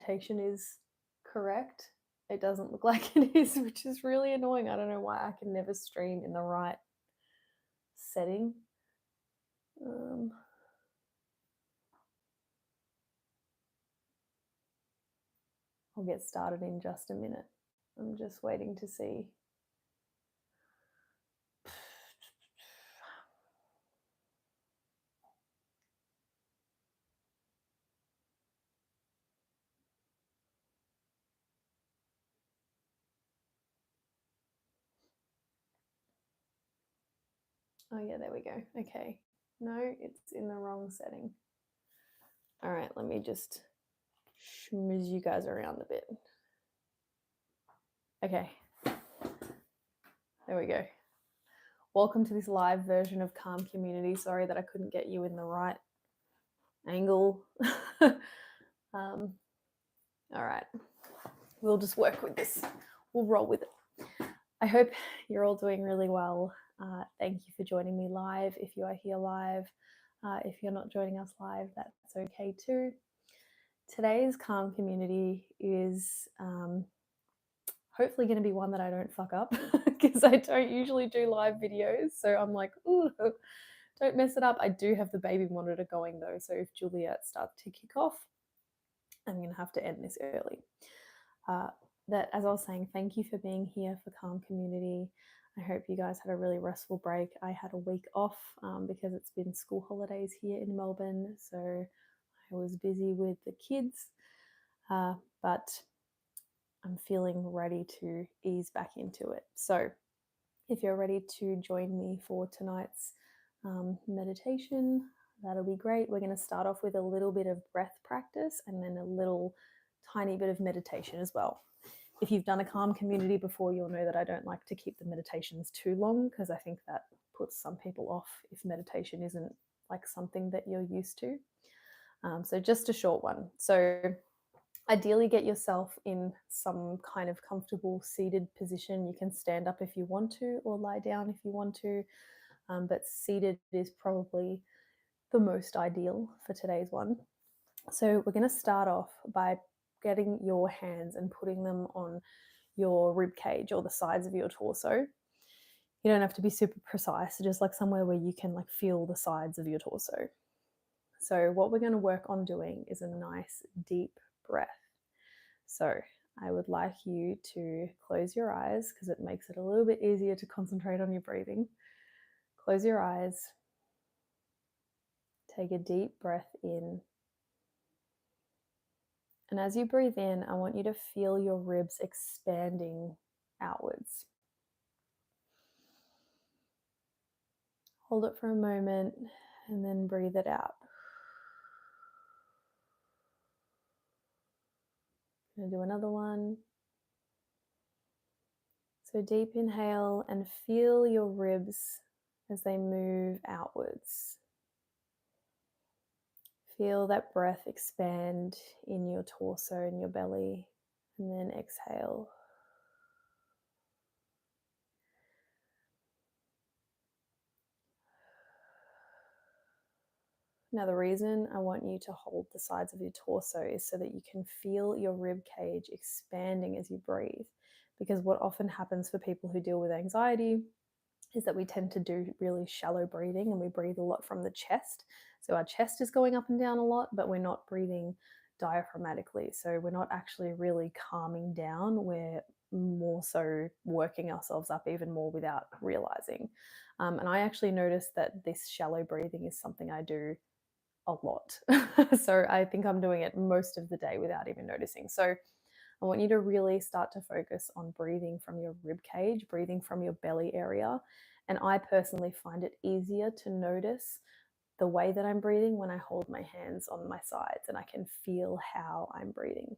meditation is correct. It doesn't look like it is, which is really annoying. I don't know why I can never stream in the right setting. I'll get started in just a minute. I'm just waiting to see. Oh yeah, there we go. Okay. No, it's in the wrong setting. All right, let me just schmooze you guys around a bit. Okay. There we go. Welcome to this live version of Calm Community. Sorry that I couldn't get you in the right angle. All right. We'll just work with this. We'll roll with it. I hope you're all doing really well. Thank you for joining me live. If you are here live, if you're not joining us live, that's okay too. Today's Calm Community is hopefully going to be one that I don't fuck up because I don't usually do live videos. So I'm like, ooh, don't mess it up. I do have the baby monitor going though. So if Juliet starts to kick off, I'm going to have to end this early. That, as I was saying, thank you for being here for Calm Community. I hope you guys had a really restful break. I had a week off because it's been school holidays here in Melbourne. So I was busy with the kids, but I'm feeling ready to ease back into it. So if you're ready to join me for tonight's meditation, that'll be great. We're going to start off with a little bit of breath practice and then a little tiny bit of meditation as well. If you've done a Calm Community before, you'll know that I don't like to keep the meditations too long because I think that puts some people off if meditation isn't like something that you're used to. So just a short one. So ideally get yourself in some kind of comfortable seated position. You can stand up if you want to or lie down if you want to, but seated is probably the most ideal for today's one. So we're going to start off by getting your hands and putting them on your rib cage or the sides of your torso. You don't have to be super precise, just like somewhere where you can like feel the sides of your torso. So what we're going to work on doing is a nice deep breath. So I would like you to close your eyes because it makes it a little bit easier to concentrate on your breathing. Close your eyes. Take a deep breath in. And as you breathe in, I want you to feel your ribs expanding outwards. Hold it for a moment and then breathe it out. I'm going to do another one. So deep inhale and feel your ribs as they move outwards. Feel that breath expand in your torso and your belly, and then exhale. Now, the reason I want you to hold the sides of your torso is so that you can feel your rib cage expanding as you breathe. Because what often happens for people who deal with anxiety is that we tend to do really shallow breathing and we breathe a lot from the chest. So our chest is going up and down a lot, but we're not breathing diaphragmatically. So we're not actually really calming down. We're more so working ourselves up even more without realizing. And I actually noticed that this shallow breathing is something I do a lot. So I think I'm doing it most of the day without even noticing. So I want you to really start to focus on breathing from your rib cage, breathing from your belly area. And I personally find it easier to notice the way that I'm breathing when I hold my hands on my sides and I can feel how I'm breathing.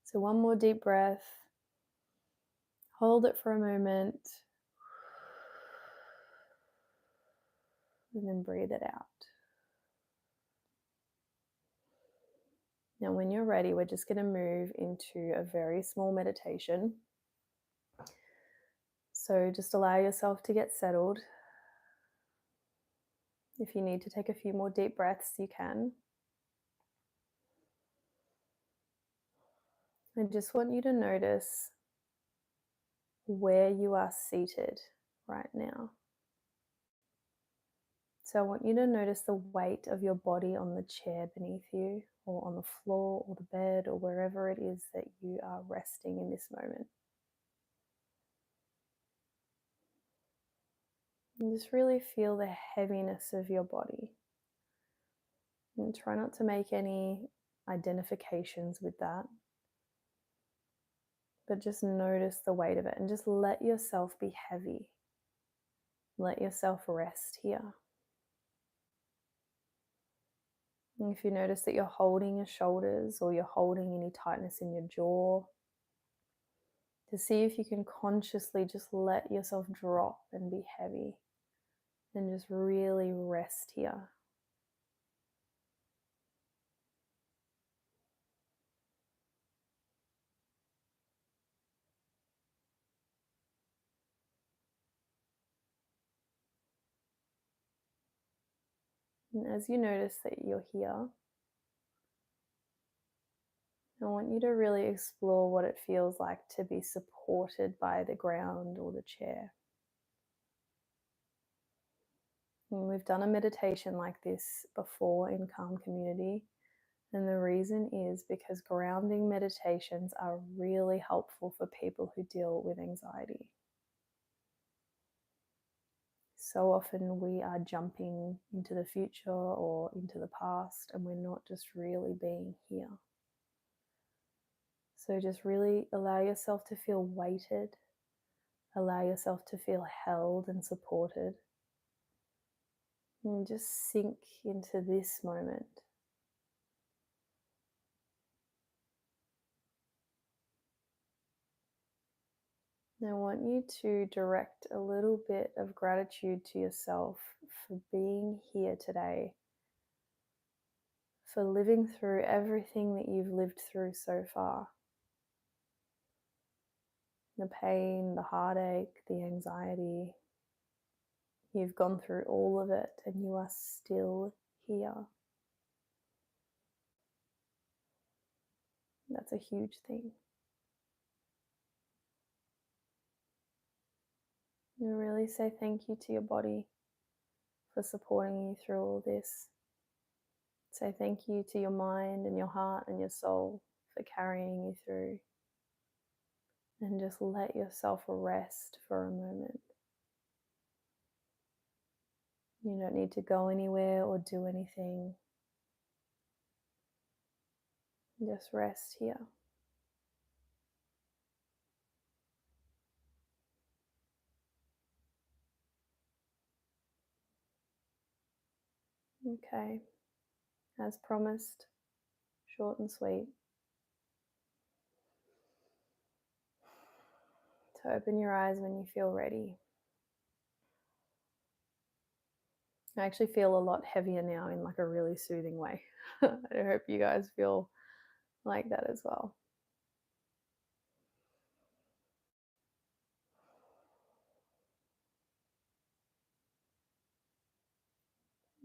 So one more deep breath. Hold it for a moment. And then breathe it out. Now, when you're ready, we're just going to move into a very small meditation. So just allow yourself to get settled. If you need to take a few more deep breaths, you can. I just want you to notice where you are seated right now. So I want you to notice the weight of your body on the chair beneath you, or on the floor, or the bed, or wherever it is that you are resting in this moment. And just really feel the heaviness of your body. And try not to make any identifications with that, but just notice the weight of it and just let yourself be heavy. Let yourself rest here. And if you notice that you're holding your shoulders or you're holding any tightness in your jaw, to see if you can consciously just let yourself drop and be heavy and just really rest here. And as you notice that you're here, I want you to really explore what it feels like to be supported by the ground or the chair. And we've done a meditation like this before in Calm Community. And the reason is because grounding meditations are really helpful for people who deal with anxiety. So often we are jumping into the future or into the past, and we're not just really being here. So just really allow yourself to feel weighted, allow yourself to feel held and supported, and just sink into this moment. I want you to direct a little bit of gratitude to yourself for being here today, for living through everything that you've lived through so far. The pain, the heartache, the anxiety. You've gone through all of it and you are still here. That's a huge thing. And really say thank you to your body for supporting you through all this. Say thank you to your mind and your heart and your soul for carrying you through. And just let yourself rest for a moment. You don't need to go anywhere or do anything. Just rest here. Okay, as promised, short and sweet. So open your eyes when you feel ready. I actually feel a lot heavier now in like a really soothing way. I hope you guys feel like that as well.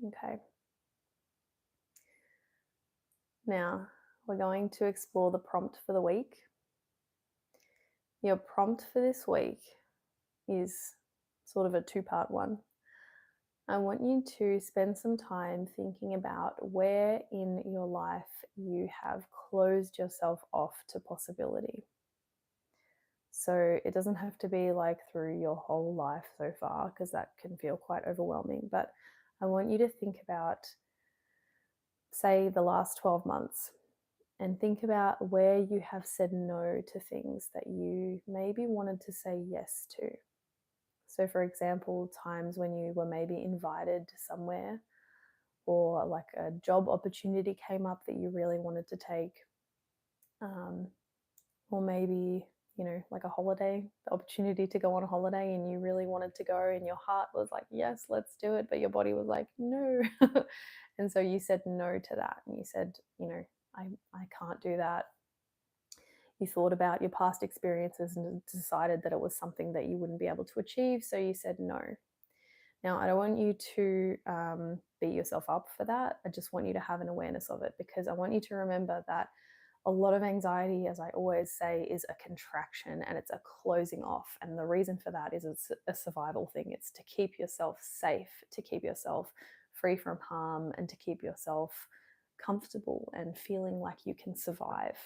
Okay. Now we're going to explore the prompt for the week. Your prompt for this week is sort of a two-part one. I want you to spend some time thinking about where in your life you have closed yourself off to possibility. So it doesn't have to be like through your whole life so far, because that can feel quite overwhelming. But I want you to think about, say, the last 12 months and think about where you have said no to things that you maybe wanted to say yes to. So, for example, times when you were maybe invited to somewhere, or like a job opportunity came up that you really wanted to take, or maybe, you know, like a holiday, the opportunity to go on a holiday and you really wanted to go and your heart was like, yes, let's do it. But your body was like, no. And so you said no to that. And you said, you know, I can't do that. You thought about your past experiences and decided that it was something that you wouldn't be able to achieve. So you said no. Now, I don't want you to beat yourself up for that. I just want you to have an awareness of it, because I want you to remember that a lot of anxiety, as I always say, is a contraction and it's a closing off. And the reason for that is it's a survival thing. It's to keep yourself safe, to keep yourself free from harm, and to keep yourself comfortable and feeling like you can survive.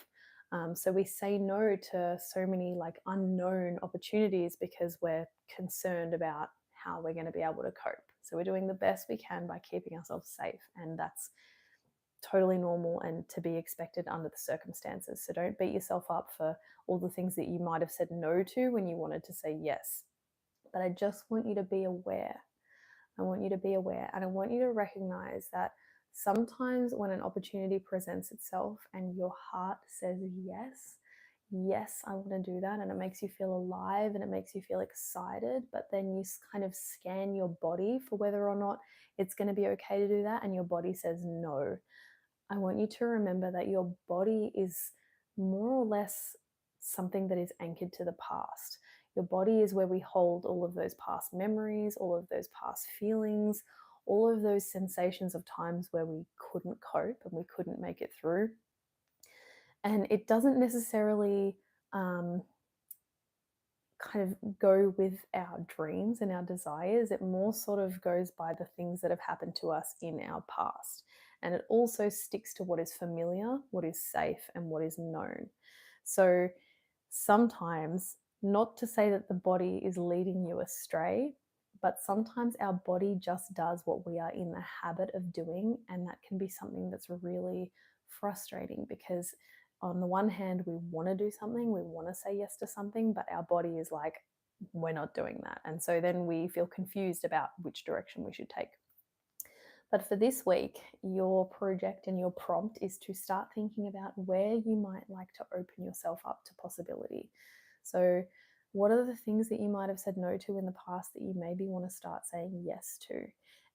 So we say no to so many like unknown opportunities because we're concerned about how we're going to be able to cope. So we're doing the best we can by keeping ourselves safe, and that's totally normal and to be expected under the circumstances. So don't beat yourself up for all the things that you might have said no to when you wanted to say yes. But I just want you to be aware. I want you to be aware, and I want you to recognize that sometimes when an opportunity presents itself and your heart says yes, yes, I want to do that, and it makes you feel alive and it makes you feel excited, but then you kind of scan your body for whether or not it's going to be okay to do that, and your body says no. I want you to remember that your body is more or less something that is anchored to the past. Your body is where we hold all of those past memories, all of those past feelings, all of those sensations of times where we couldn't cope and we couldn't make it through. And it doesn't necessarily kind of go with our dreams and our desires. It more sort of goes by the things that have happened to us in our past. And it also sticks to what is familiar, what is safe, and what is known. So sometimes, not to say that the body is leading you astray, but sometimes our body just does what we are in the habit of doing. And that can be something that's really frustrating because on the one hand, we want to do something, we want to say yes to something, but our body is like, we're not doing that. And so then we feel confused about which direction we should take. But for this week, your project and your prompt is to start thinking about where you might like to open yourself up to possibility. So, what are the things that you might have said no to in the past that you maybe want to start saying yes to?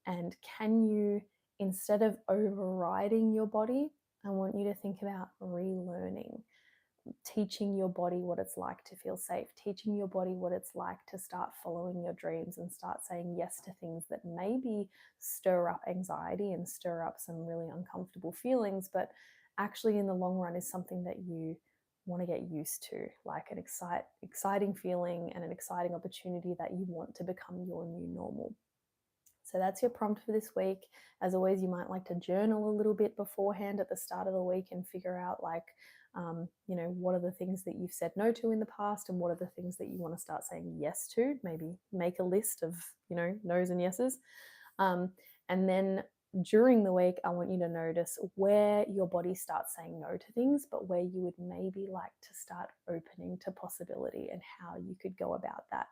And can you, instead of overriding your body, I want you to think about relearning, teaching your body what it's like to feel safe, teaching your body what it's like to start following your dreams and start saying yes to things that maybe stir up anxiety and stir up some really uncomfortable feelings, but actually in the long run is something that you want to get used to, like an exciting feeling and an exciting opportunity that you want to become your new normal. So that's your prompt for this week. As always, you might like to journal a little bit beforehand at the start of the week and figure out what are the things that you've said no to in the past and what are the things that you want to start saying yes to. Maybe make a list of, no's and yeses. And then during the week, I want you to notice where your body starts saying no to things, but where you would maybe like to start opening to possibility and how you could go about that.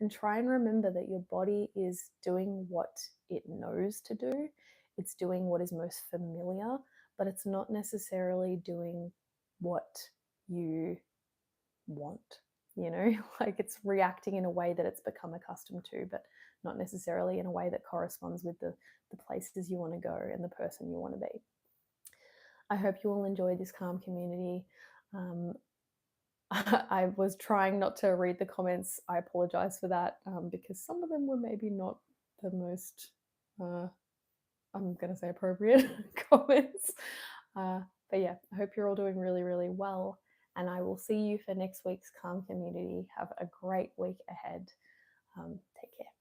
And try and remember that your body is doing what it knows to do. It's doing what is most familiar, but it's not necessarily doing what you want, like it's reacting in a way that it's become accustomed to, but not necessarily in a way that corresponds with the places you want to go and the person you want to be. I hope you all enjoyed this calm community. I was trying not to read the comments. I apologize for that because some of them were maybe not the most, I'm going to say appropriate comments. But yeah, I hope you're all doing really, really well. And I will see you for next week's Calm Community. Have a great week ahead. Take care.